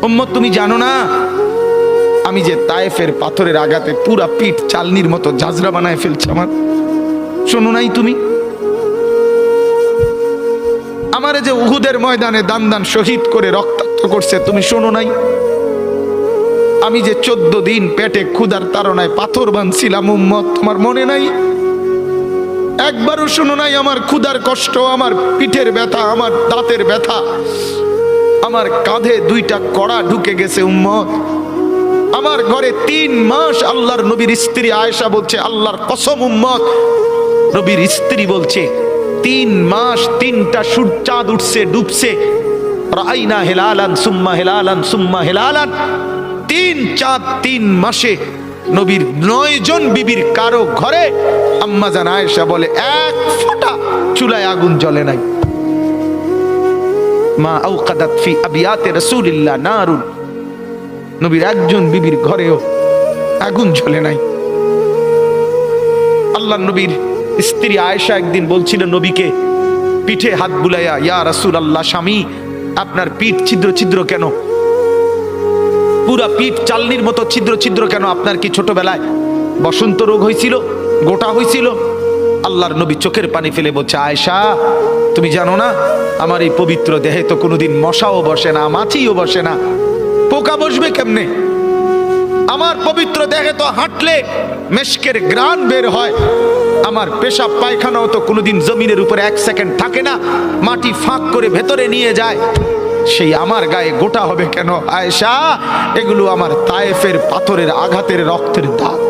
উম্মত তুমি জানো না আমি যে তায়েফের পাথরের আঘাতে পুরা পিঠ চালনির মতো জাজরা বানায় ফেলছে আমার? শোনো নাই তুমি? আমারে যে উহুদের ময়দানে দান দান শহীদ করে রক্তাক্ত করছে, তুমি শোনো নাই? আমি যে 14 দিন পেটে ক্ষুধার তাড়নায় পাথর বাঁধছিলাম, উম্মত তোমার মনে নাই? একবারও শোনো নাই আমার ক্ষুধার কষ্ট, আমার পিঠের ব্যথা, আমার দাঁতের ব্যথা, আমার কাঁধে 2টা কড়া ঢুকে গেছে? উম্মত, আমার ঘরে 3 মাস আল্লাহর নবীর স্ত্রী আয়েশা বলছে, আল্লাহর কসম উম্মত, নবীর স্ত্রী বলছে 3 মাস 3টা চাঁদ উঠছে ডুবছে, রাইনা হেলালান সুম্মা হেলালান সুম্মা হেলালান, 3 চাঁদ 3 মাসে নবীর 9 জন বিবির কারো ঘরে আম্মা জান আয়েশা বলে 1 ফোঁটা চুলায় আগুন জ্বলে নাই। মা আওকাদাত ফি আবিয়াতে রাসূলিল্লাহ নারুন, নবীর একজন বিবির ঘরেও আগুন জ্বলে নাই। আল্লাহ নবীর স্ত্রী আয়েশা একদিন বলছিল নবীকে পিঠে হাত বুলাইয়া, ইয়া রাসূলুল্লাহ, স্বামী আপনার পিঠ ছিদ্র ছিদ্র কেন? পুরা পিঠ চালনির মতো ছিদ্র ছিদ্র কেন? আপনার কি ছোটবেলায় বসন্ত রোগ হয়েছিল, গোটা হয়েছিল? আল্লাহর নবী চোখের পানি ফেলে বলছে, আয়েশা তুমি জানো না আমার এই পবিত্র দেহে তো কোনোদিন মশাও বসে না, মাছিও বসে না, পোকা বসবে কেমনে? আমার পবিত্র দেহে তো হাঁটলে মেশকের গ্রান বের হয়, আমার পেশাব পায়খানাও তো কোনোদিন জমিনের উপরে 1 সেকেন্ড থাকে না, মাটি ফাঁক করে ভেতরে নিয়ে যায়, সেই আমার গায়ে গোটা হবে কেন? আয়েশা, এগুলো আমার তায়েফের পাথরের আঘাতের রক্তের দাগ।